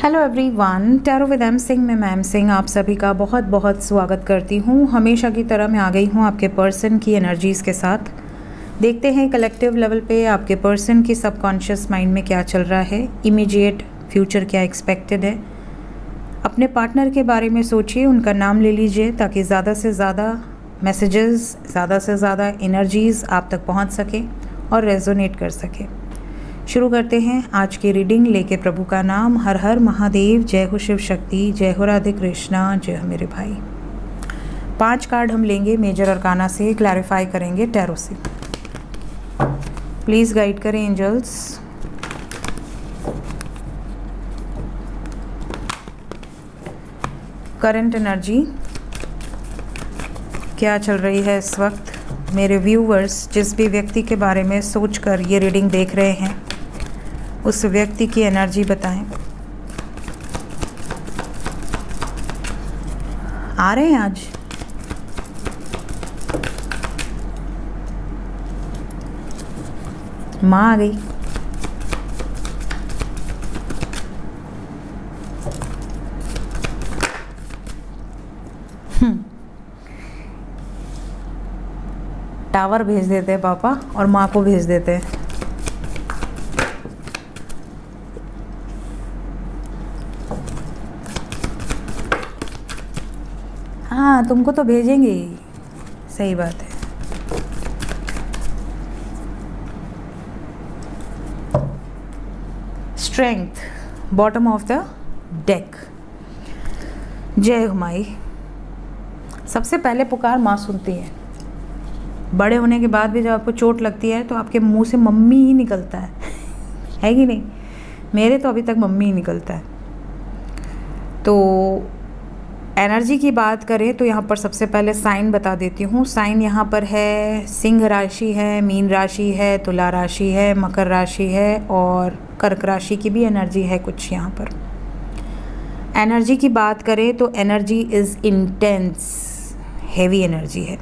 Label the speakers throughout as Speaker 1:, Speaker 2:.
Speaker 1: Hello everyone, tarot with M Singh में ma'am Singh आप सभी का बहुत बहुत स्वागत करती हूँ। हमेशा की तरह मैं आ गई हूँ आपके पर्सन की एनर्जीज़ के साथ। देखते हैं कलेक्टिव लेवल पे आपके पर्सन की सबकॉन्शियस माइंड में क्या चल रहा है, इमीडिएट फ्यूचर क्या एक्सपेक्टेड है। अपने पार्टनर के बारे में सोचिए, उनका नाम ले लीजिए ताकि ज़्यादा से ज़्यादा मैसेजेस, ज़्यादा से ज़्यादा एनर्जीज़ आप तक पहुँच सके और रेजोनेट कर सके। शुरू करते हैं आज की रीडिंग लेके प्रभु का नाम। हर हर महादेव, जय हो शिव शक्ति, जय हो राधे कृष्णा, जय हो मेरे भाई। 5 कार्ड हम लेंगे मेजर अरकाना से, क्लैरिफाई करेंगे टैरो से। प्लीज़ गाइड करें एंजल्स। करंट एनर्जी क्या चल रही है इस वक्त। मेरे व्यूवर्स जिस भी व्यक्ति के बारे में सोचकर ये रीडिंग देख रहे हैं उस व्यक्ति की एनर्जी बताएं। आ रहे हैं आज? माँ आ गई। टावर भेज देते हैं पापा और माँ को भेज देते हैं। हाँ, तुमको तो भेजेंगे ही, सही बात है। Strength, bottom of the deck. जय हो माई। सबसे पहले पुकार माँ सुनती है। बड़े होने के बाद भी जब आपको चोट लगती है तो आपके मुंह से मम्मी ही निकलता है कि नहीं? मेरे तो अभी तक मम्मी ही निकलता है। तो एनर्जी की बात करें तो यहाँ पर सबसे पहले साइन बता देती हूँ। साइन यहाँ पर है, सिंह राशि है, मीन राशि है, तुला राशि है, मकर राशि है और कर्क राशि की भी एनर्जी है कुछ यहाँ पर। एनर्जी की बात करें तो energy is intense, heavy energy है।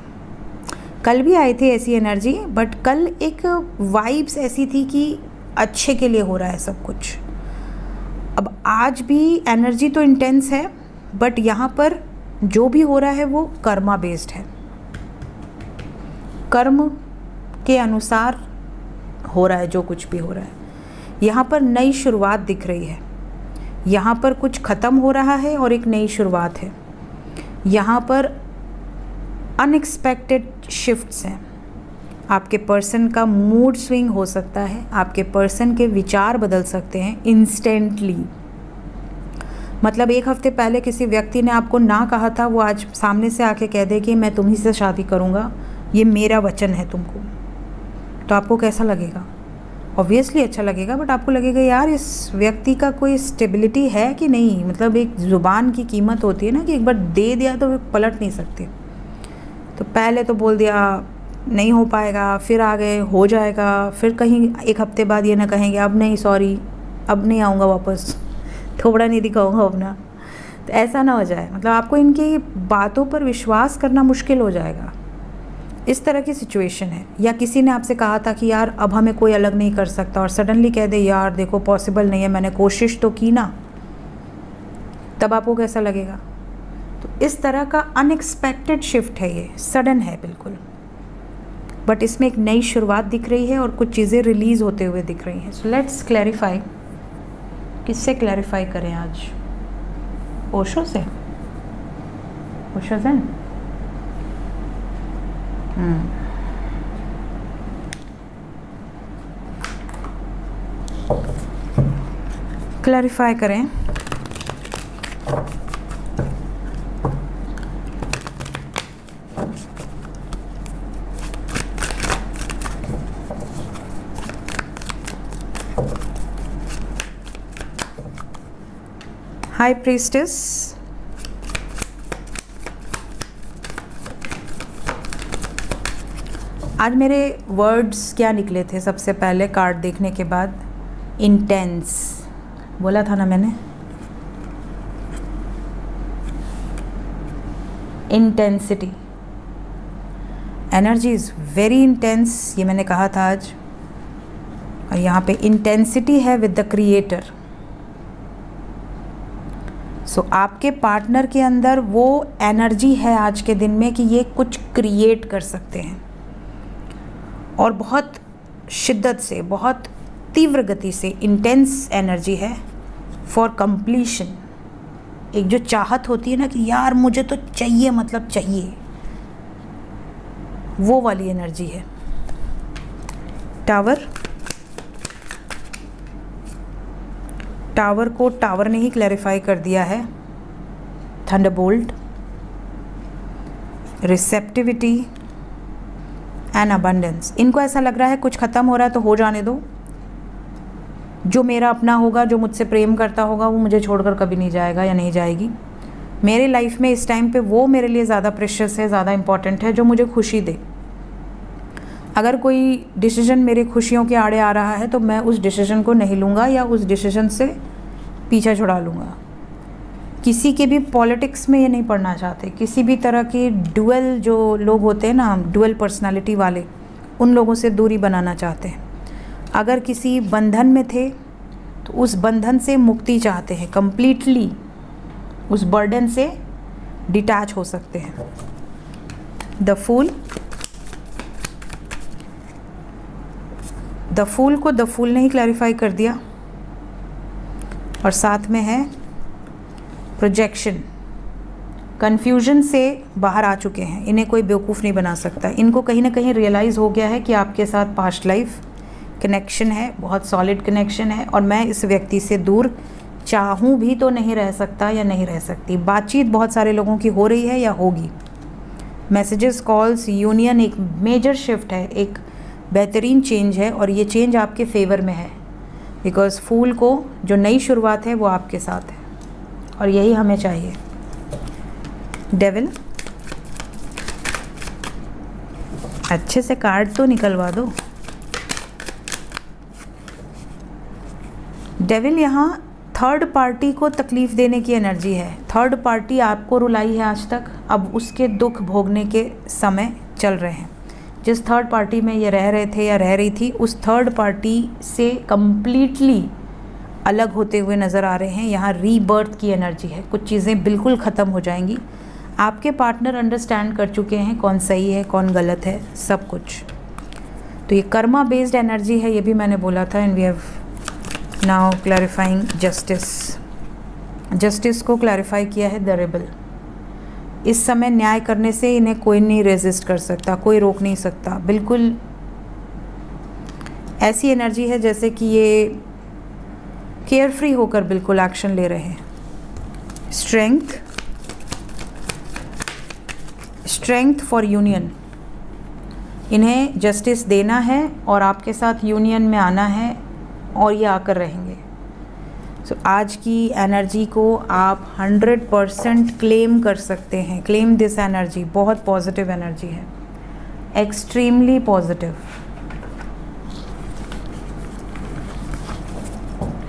Speaker 1: कल भी आई थी ऐसी एनर्जी, बट कल एक वाइब्स ऐसी थी कि अच्छे के लिए हो रहा है सब कुछ। अब आज भी एनर्जी तो इंटेंस है, बट यहाँ पर जो भी हो रहा है वो कर्मा बेस्ड है। कर्म के अनुसार हो रहा है जो कुछ भी हो रहा है। यहाँ पर नई शुरुआत दिख रही है। यहाँ पर कुछ ख़त्म हो रहा है और एक नई शुरुआत है। यहाँ पर अनएक्सपेक्टेड शिफ्ट्स हैं। आपके पर्सन का मूड स्विंग हो सकता है, आपके पर्सन के विचार बदल सकते हैं इंस्टेंटली। मतलब एक हफ्ते पहले किसी व्यक्ति ने आपको ना कहा था, वो आज सामने से आके कह दे कि मैं तुम्ही से शादी करूँगा, ये मेरा वचन है तुमको, तो आपको कैसा लगेगा? ऑब्वियसली अच्छा लगेगा, बट आपको लगेगा यार इस व्यक्ति का कोई स्टेबिलिटी है कि नहीं। मतलब एक ज़ुबान की कीमत होती है ना कि एक बार दे दिया तो पलट नहीं सकते। तो पहले तो बोल दिया नहीं हो पाएगा, फिर आ गए हो जाएगा, फिर कहीं एक हफ्ते बाद ये ना कहेंगे अब नहीं, सॉरी अब नहीं आऊँगा वापस, थोड़ा नहीं दिखाऊंगा अपना। तो ऐसा ना हो जाए। मतलब आपको इनकी बातों पर विश्वास करना मुश्किल हो जाएगा। इस तरह की सिचुएशन है। या किसी ने आपसे कहा था कि यार अब हमें कोई अलग नहीं कर सकता और सडनली कह दे यार देखो पॉसिबल नहीं है, मैंने कोशिश तो की ना, तब आपको कैसा लगेगा? तो इस तरह का अनएक्सपेक्टेड शिफ्ट है, ये सडन है बिल्कुल, बट इसमें एक नई शुरुआत दिख रही है और कुछ चीज़ें रिलीज़ होते हुए दिख रही हैं। So let's clarify. किससे क्लैरिफाई करें आज? ओशो से? ओशो ज़ेन? क्लैरिफाई करें। हाई प्रीस्टेस, आज मेरे वर्ड्स क्या निकले थे सबसे पहले कार्ड देखने के बाद? इंटेंस बोला था ना मैंने, intensity. Energy is very intense, ये मैंने कहा था आज। और यहाँ पे इंटेंसिटी है विद द क्रिएटर। आपके पार्टनर के अंदर वो एनर्जी है आज के दिन में कि ये कुछ क्रिएट कर सकते हैं, और बहुत शिद्दत से, बहुत तीव्र गति से इंटेंस एनर्जी है फॉर कंप्लीशन। एक जो चाहत होती है ना कि यार मुझे तो चाहिए, मतलब चाहिए, वो वाली एनर्जी है। टावर, टावर को टावर ने ही क्लैरिफाई कर दिया है। Thunderbolt, receptivity and abundance. इनको ऐसा लग रहा है कुछ ख़त्म हो रहा है तो हो जाने दो, जो मेरा अपना होगा, जो मुझसे प्रेम करता होगा, वो मुझे छोड़कर कभी नहीं जाएगा या नहीं जाएगी। मेरे लाइफ में इस टाइम पे वो मेरे लिए ज़्यादा प्रेशियस है, ज़्यादा इम्पॉर्टेंट है, जो मुझे खुशी दे। अगर कोई डिसीजन मेरे खुशियों के आड़े आ रहा है तो मैं उस डिसीजन को नहीं लूँगा या उस डिसीजन से पीछा छुड़ा लूँगा। किसी के भी पॉलिटिक्स में ये नहीं पढ़ना चाहते, किसी भी तरह की डुअल जो लोग होते हैं ना, डुअल पर्सनालिटी वाले, उन लोगों से दूरी बनाना चाहते हैं। अगर किसी बंधन में थे तो उस बंधन से मुक्ति चाहते हैं, कंप्लीटली उस बर्डन से डिटैच हो सकते हैं। द फूल, द फूल को द फूल ने ही क्लैरिफाई कर दिया, और साथ में है प्रोजेक्शन। कन्फ्यूजन से बाहर आ चुके हैं, इन्हें कोई बेवकूफ़ नहीं बना सकता। इनको कहीं ना कहीं रियलाइज़ हो गया है कि आपके साथ पास्ट लाइफ कनेक्शन है, बहुत सॉलिड कनेक्शन है, और मैं इस व्यक्ति से दूर चाहूँ भी तो नहीं रह सकता या नहीं रह सकती। बातचीत बहुत सारे लोगों की हो रही है या होगी। मैसेजेस, कॉल्स, यूनियन एक मेजर शिफ्ट है, एक बेहतरीन चेंज है, और ये चेंज आपके फेवर में है, बिकॉज़ फूल को जो नई शुरुआत है वो आपके साथ है, और यही हमें चाहिए। डेविल, अच्छे से कार्ड तो निकलवा दो। डेविल यहाँ थर्ड पार्टी को तकलीफ़ देने की एनर्जी है। थर्ड पार्टी आपको रुलाई है आज तक, अब उसके दुख भोगने के समय चल रहे हैं। जिस थर्ड पार्टी में ये रह रहे थे या रह रही थी, उस थर्ड पार्टी से कम्प्लीटली अलग होते हुए नज़र आ रहे हैं। यहाँ रीबर्थ की एनर्जी है, कुछ चीज़ें बिल्कुल ख़त्म हो जाएंगी। आपके पार्टनर अंडरस्टैंड कर चुके हैं कौन सही है कौन गलत है, सब कुछ। तो ये कर्मा बेस्ड एनर्जी है, ये भी मैंने बोला था। And we have now clarifying justice. Justice को क्लैरिफाई किया है द रेबल। इस समय न्याय करने से इन्हें कोई नहीं रेजिस्ट कर सकता, कोई रोक नहीं सकता। बिल्कुल ऐसी एनर्जी है जैसे कि ये केयर फ्री होकर बिल्कुल एक्शन ले रहे हैं। Strength, strength for union. इन्हें जस्टिस देना है और आपके साथ यूनियन में आना है, और ये आकर रहेंगे। सो आज की एनर्जी को आप 100% क्लेम कर सकते हैं। क्लेम दिस एनर्जी, बहुत पॉजिटिव एनर्जी है, extremely positive.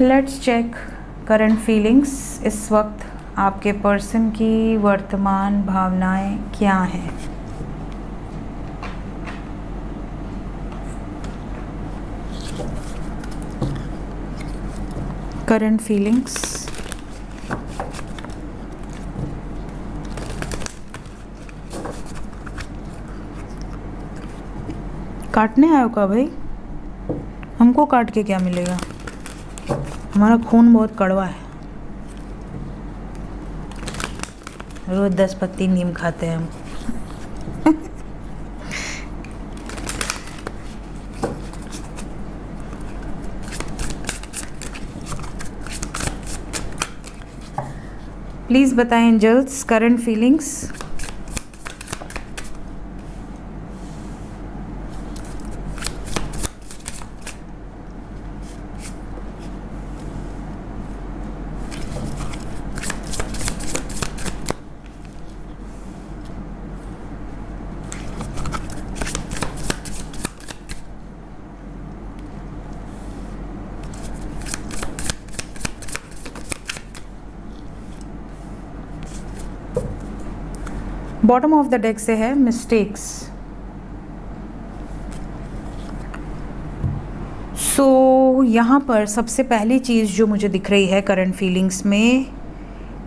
Speaker 1: Let's check current feelings. इस वक्त आपके पर्सन की वर्तमान भावनाएं क्या हैं। करंट फीलिंग्स, काटने आयो का भाई? हमको काट के क्या मिलेगा? हमारा खून बहुत कड़वा है, रोज 10 पत्ती नीम खाते हैं हम। प्लीज़ बताएं angels current feelings. Bottom of the deck से है मिस्टेक्स। सो यहाँ पर सबसे पहली चीज़ जो मुझे दिख रही है करंट फीलिंग्स में,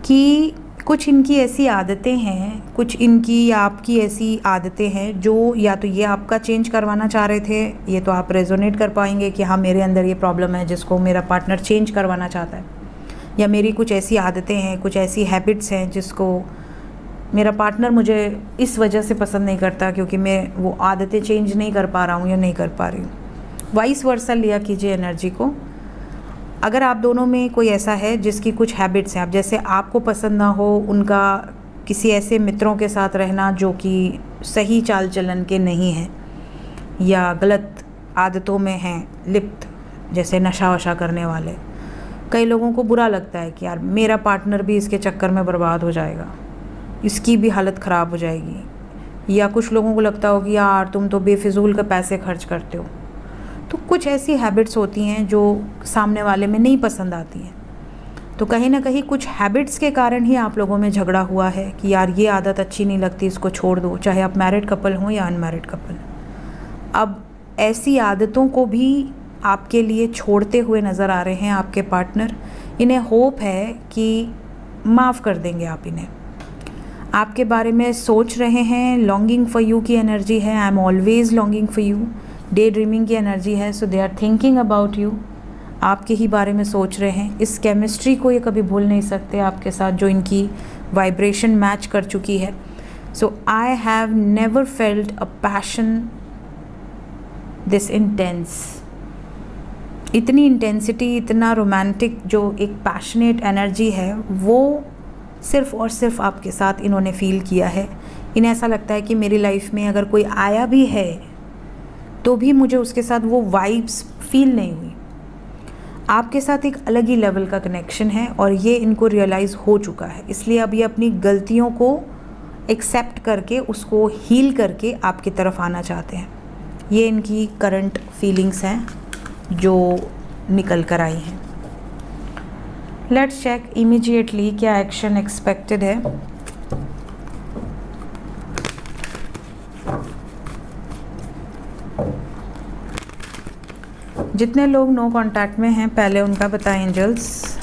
Speaker 1: कि कुछ इनकी ऐसी आदतें हैं, कुछ इनकी या आपकी ऐसी आदतें हैं जो या तो ये आपका चेंज करवाना चाह रहे थे, ये तो आप रेजोनेट कर पाएंगे कि हाँ मेरे अंदर ये प्रॉब्लम है जिसको मेरा पार्टनर चेंज करवाना चाहता है, या मेरी कुछ ऐसी आदतें हैं, कुछ ऐसी हैबिट्स हैं जिसको मेरा पार्टनर मुझे इस वजह से पसंद नहीं करता क्योंकि मैं वो आदतें चेंज नहीं कर पा रहा हूँ या नहीं कर पा रही हूँ। वाइस वर्सा लिया कीजिए एनर्जी को। अगर आप दोनों में कोई ऐसा है जिसकी कुछ हैबिट्स हैं, आप जैसे आपको पसंद ना हो उनका किसी ऐसे मित्रों के साथ रहना जो कि सही चाल चलन के नहीं हैं या गलत आदतों में हैं लिप्त, जैसे नशा वशा करने वाले, कई लोगों को बुरा लगता है कि यार मेरा पार्टनर भी इसके चक्कर में बर्बाद हो जाएगा, इसकी भी हालत ख़राब हो जाएगी, या कुछ लोगों को लगता हो कि यार तुम तो बेफिजूल के पैसे खर्च करते हो। तो कुछ ऐसी हैबिट्स होती हैं जो सामने वाले में नहीं पसंद आती हैं। तो कहीं ना कहीं कुछ हैबिट्स के कारण ही आप लोगों में झगड़ा हुआ है कि यार ये आदत अच्छी नहीं लगती, इसको छोड़ दो, चाहे आप मैरिड कपल हों या अनमैरिड कपल। अब ऐसी आदतों को भी आपके लिए छोड़ते हुए नज़र आ रहे हैं आपके पार्टनर। इन्हें होप है कि माफ़ कर देंगे आप इन्हें। आपके बारे में सोच रहे हैं, लॉन्गिंग फॉर यू की एनर्जी है, I am always longing for you, day dreaming की एनर्जी है, so they are thinking about you, आपके ही बारे में सोच रहे हैं। इस केमिस्ट्री को ये कभी भूल नहीं सकते आपके साथ जो इनकी वाइब्रेशन मैच कर चुकी है। So I have never felt a passion this intense, इतनी इंटेंसिटी, इतना रोमांटिक जो एक पैशनेट एनर्जी है वो सिर्फ़ और सिर्फ आपके साथ इन्होंने फ़ील किया है। इन्हें ऐसा लगता है कि मेरी लाइफ में अगर कोई आया भी है तो भी मुझे उसके साथ वो वाइब्स फील नहीं हुई। आपके साथ एक अलग ही लेवल का कनेक्शन है और ये इनको रियलाइज़ हो चुका है, इसलिए अब ये अपनी गलतियों को एक्सेप्ट करके उसको हील करके आपकी तरफ आना चाहते हैं। ये इनकी करंट फीलिंग्स हैं जो निकल कर आई हैं। लेट्स चेक इमीडिएटली क्या एक्शन एक्सपेक्टेड है। जितने लोग नो कांटेक्ट में हैं पहले उनका बताएं एंजल्स।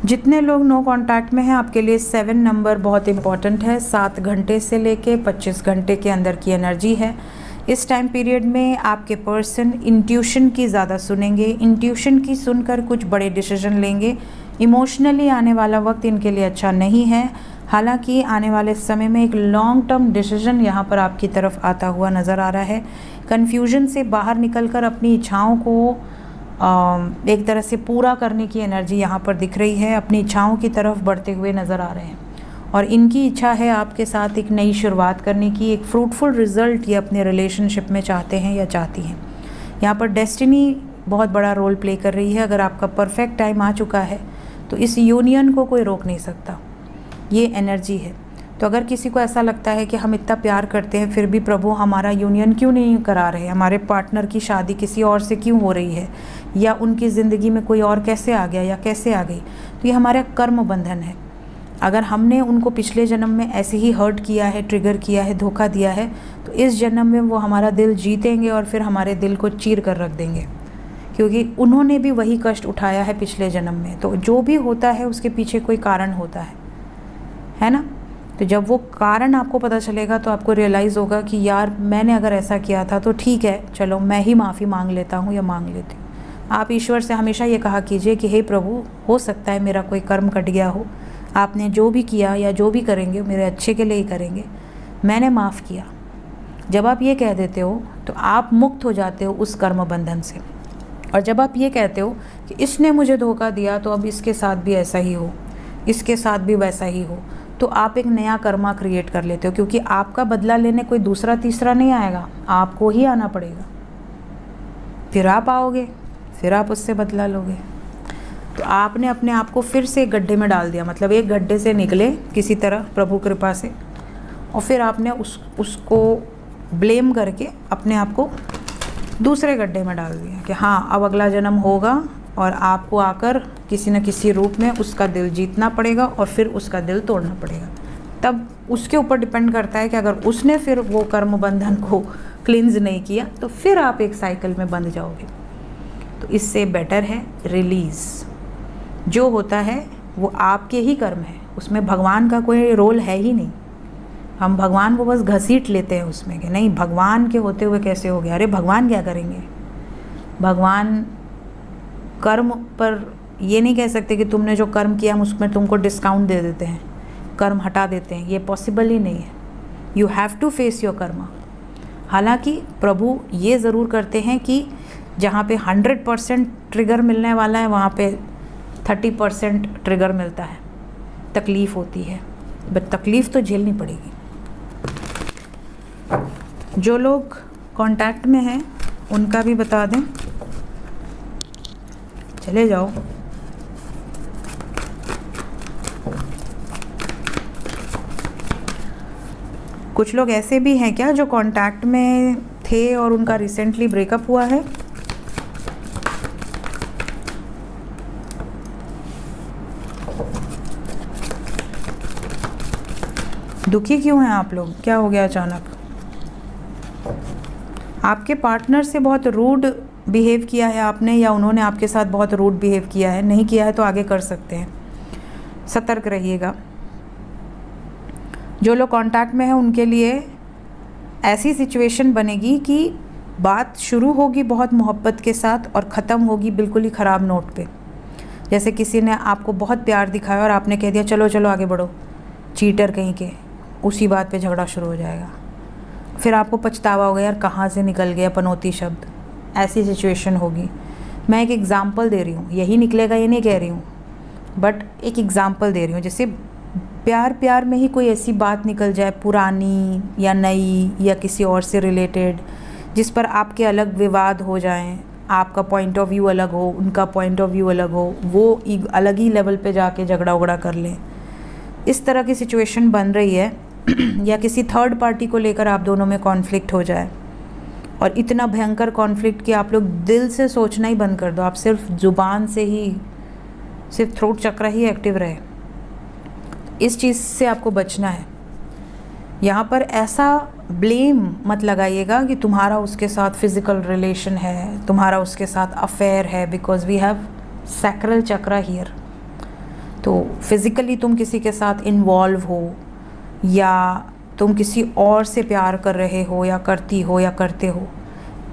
Speaker 1: जितने लोग नो कांटेक्ट में हैं आपके लिए 7 नंबर बहुत इंपॉर्टेंट है। 7 घंटे से लेके 25 घंटे के अंदर की एनर्जी है। इस टाइम पीरियड में आपके पर्सन इंट्यूशन की ज़्यादा सुनेंगे, इंट्यूशन की सुनकर कुछ बड़े डिसीजन लेंगे। इमोशनली आने वाला वक्त इनके लिए अच्छा नहीं है, हालांकि आने वाले समय में एक लॉन्ग टर्म डिसीजन यहाँ पर आपकी तरफ आता हुआ नज़र आ रहा है। कन्फ्यूजन से बाहर निकलकर अपनी इच्छाओं को एक तरह से पूरा करने की एनर्जी यहाँ पर दिख रही है, अपनी इच्छाओं की तरफ बढ़ते हुए नज़र आ रहे हैं। और इनकी इच्छा है आपके साथ एक नई शुरुआत करने की, एक फ्रूटफुल रिज़ल्ट ये अपने रिलेशनशिप में चाहते हैं या चाहती हैं। यहाँ पर डेस्टिनी बहुत बड़ा रोल प्ले कर रही है। अगर आपका परफेक्ट टाइम आ चुका है तो इस यूनियन को कोई रोक नहीं सकता, ये एनर्जी है। तो अगर किसी को ऐसा लगता है कि हम इतना प्यार करते हैं फिर भी प्रभु हमारा यूनियन क्यों नहीं करा रहे, हमारे पार्टनर की शादी किसी और से क्यों हो रही है, या उनकी ज़िंदगी में कोई और कैसे आ गया या कैसे आ गई, तो ये हमारा कर्म बंधन है। अगर हमने उनको पिछले जन्म में ऐसे ही हर्ट किया है, ट्रिगर किया है, धोखा दिया है, तो इस जन्म में वो हमारा दिल जीतेंगे और फिर हमारे दिल को चीर कर रख देंगे, क्योंकि उन्होंने भी वही कष्ट उठाया है पिछले जन्म में। तो जो भी होता है उसके पीछे कोई कारण होता है ना। तो जब वो कारण आपको पता चलेगा तो आपको रियलाइज़ होगा कि यार मैंने अगर ऐसा किया था तो ठीक है, चलो मैं ही माफ़ी मांग लेता हूँ या मांग लेती हूँ। आप ईश्वर से हमेशा ये कहा कीजिए कि हे प्रभु, हो सकता है मेरा कोई कर्म कट गया हो, आपने जो भी किया या जो भी करेंगे मेरे अच्छे के लिए ही करेंगे, मैंने माफ़ किया। जब आप ये कह देते हो तो आप मुक्त हो जाते हो उस कर्म बंधन से। और जब आप ये कहते हो कि इसने मुझे धोखा दिया तो अब इसके साथ भी ऐसा ही हो, इसके साथ भी वैसा ही हो, तो आप एक नया कर्मा क्रिएट कर लेते हो, क्योंकि आपका बदला लेने कोई दूसरा तीसरा नहीं आएगा, आपको ही आना पड़ेगा। फिर आप आओगे, फिर आप उससे बदला लोगे। तो आपने अपने आप को फिर से एक गड्ढे में डाल दिया, मतलब एक गड्ढे से निकले किसी तरह प्रभु कृपा से, और फिर आपने उसको ब्लेम करके अपने आप को दूसरे गड्ढे में डाल दिया कि हाँ अब अगला जन्म होगा और आपको आकर किसी न किसी रूप में उसका दिल जीतना पड़ेगा और फिर उसका दिल तोड़ना पड़ेगा। तब उसके ऊपर डिपेंड करता है कि अगर उसने फिर वो कर्म बंधन को क्लिंज नहीं किया तो फिर आप एक साइकिल में बंध जाओगे। तो इससे बेटर है रिलीज़। जो होता है वो आपके ही कर्म है, उसमें भगवान का कोई रोल है ही नहीं। हम भगवान को बस घसीट लेते हैं उसमें कि नहीं भगवान के होते हुए कैसे हो गया। अरे भगवान क्या करेंगे? भगवान कर्म पर ये नहीं कह सकते कि तुमने जो कर्म किया हम उसमें तुमको डिस्काउंट दे देते हैं, कर्म हटा देते हैं। ये पॉसिबल ही नहीं है। You have to face your karma. हालांकि प्रभु ये ज़रूर करते हैं कि जहाँ पे 100% ट्रिगर मिलने वाला है वहाँ पे 30% ट्रिगर मिलता है। तकलीफ़ होती है, बट तकलीफ़ तो झेलनी पड़ेगी। जो लोग कांटेक्ट में हैं उनका भी बता दें, चले जाओ। कुछ लोग ऐसे भी हैं क्या जो कांटेक्ट में थे और उनका रिसेंटली ब्रेकअप हुआ है? दुखी क्यों हैं आप लोग? क्या हो गया अचानक? आपके पार्टनर से बहुत रूड बिहेव किया है आपने या उन्होंने आपके साथ बहुत रूड बिहेव किया है? नहीं किया है तो आगे कर सकते हैं। सतर्क रहिएगा। जो लोग कांटेक्ट में हैं उनके लिए ऐसी सिचुएशन बनेगी कि बात शुरू होगी बहुत मोहब्बत के साथ और ख़त्म होगी बिल्कुल ही ख़राब नोट पे। जैसे किसी ने आपको बहुत प्यार दिखाया और आपने कह दिया चलो चलो आगे बढ़ो, चीटर कहीं के, उसी बात पे झगड़ा शुरू हो जाएगा। फिर आपको पछतावा होगा यार कहाँ से निकल गया पनौती शब्द। ऐसी सिचुएशन होगी। मैं एक एग्ज़ाम्पल दे रही हूँ, यही निकलेगा ये नहीं कह रही हूँ, बट एक एग्ज़ाम्पल दे रही हूँ। जैसे प्यार प्यार में ही कोई ऐसी बात निकल जाए पुरानी या नई या किसी और से रिलेटेड जिस पर आपके अलग विवाद हो जाएं, आपका पॉइंट ऑफ व्यू अलग हो, उनका पॉइंट ऑफ व्यू अलग हो, वो अलग ही लेवल पे जाके झगड़ा उगड़ा कर लें। इस तरह की सिचुएशन बन रही है या किसी थर्ड पार्टी को लेकर आप दोनों में कॉन्फ्लिक्ट हो जाए और इतना भयंकर कॉन्फ्लिक्ट कि आप लोग दिल से सोचना ही बंद कर दो, आप सिर्फ ज़ुबान से ही, सिर्फ थ्रोट चक्र ही एक्टिव रहे। इस चीज़ से आपको बचना है। यहाँ पर ऐसा ब्लेम मत लगाइएगा कि तुम्हारा उसके साथ फिज़िकल रिलेशन है, तुम्हारा उसके साथ अफेयर है, बिकॉज वी हैव सैक्रल चक्र हियर। तो फिज़िकली तुम किसी के साथ इन्वॉल्व हो या तुम किसी और से प्यार कर रहे हो या करती हो या करते हो,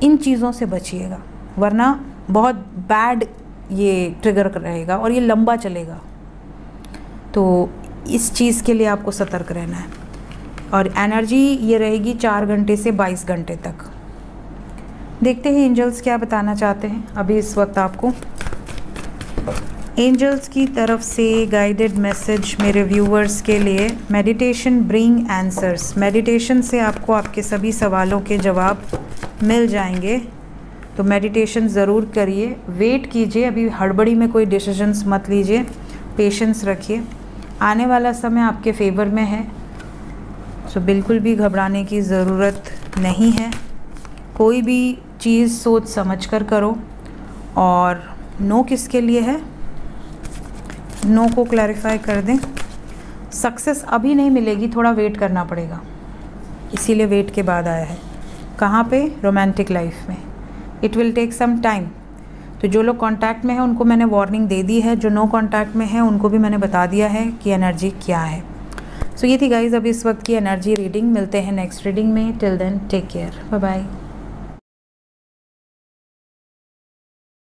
Speaker 1: इन चीज़ों से बचिएगा, वरना बहुत बैड ये ट्रिगर रहेगा और ये लंबा चलेगा। तो इस चीज़ के लिए आपको सतर्क रहना है। और एनर्जी ये रहेगी 4 घंटे से 22 घंटे तक। देखते हैं एंजल्स क्या बताना चाहते हैं अभी इस वक्त आपको। एंजल्स की तरफ से गाइडेड मैसेज मेरे व्यूवर्स के लिए, मेडिटेशन ब्रिंग आंसर्स। मेडिटेशन से आपको आपके सभी सवालों के जवाब मिल जाएंगे, तो मेडिटेशन ज़रूर करिए। वेट कीजिए, अभी हड़बड़ी में कोई डिसीजंस मत लीजिए, पेशेंस रखिए। आने वाला समय आपके फेवर में है, सो बिल्कुल भी घबराने की ज़रूरत नहीं है। कोई भी चीज़ सोच समझ कर करो। और नो किसके लिए है, नो को क्लैरिफाई कर दें। सक्सेस अभी नहीं मिलेगी, थोड़ा वेट करना पड़ेगा, इसीलिए वेट के बाद आया है। कहाँ पे? रोमांटिक लाइफ में। It will take some time. तो जो लोग कांटेक्ट में हैं उनको मैंने वार्निंग दे दी है, जो नो कांटेक्ट में हैं उनको भी मैंने बता दिया है कि एनर्जी क्या है। सो ये थी गाइज़ अभी इस वक्त की एनर्जी रीडिंग। मिलते हैं नेक्स्ट रीडिंग में। Till then take care, bye bye.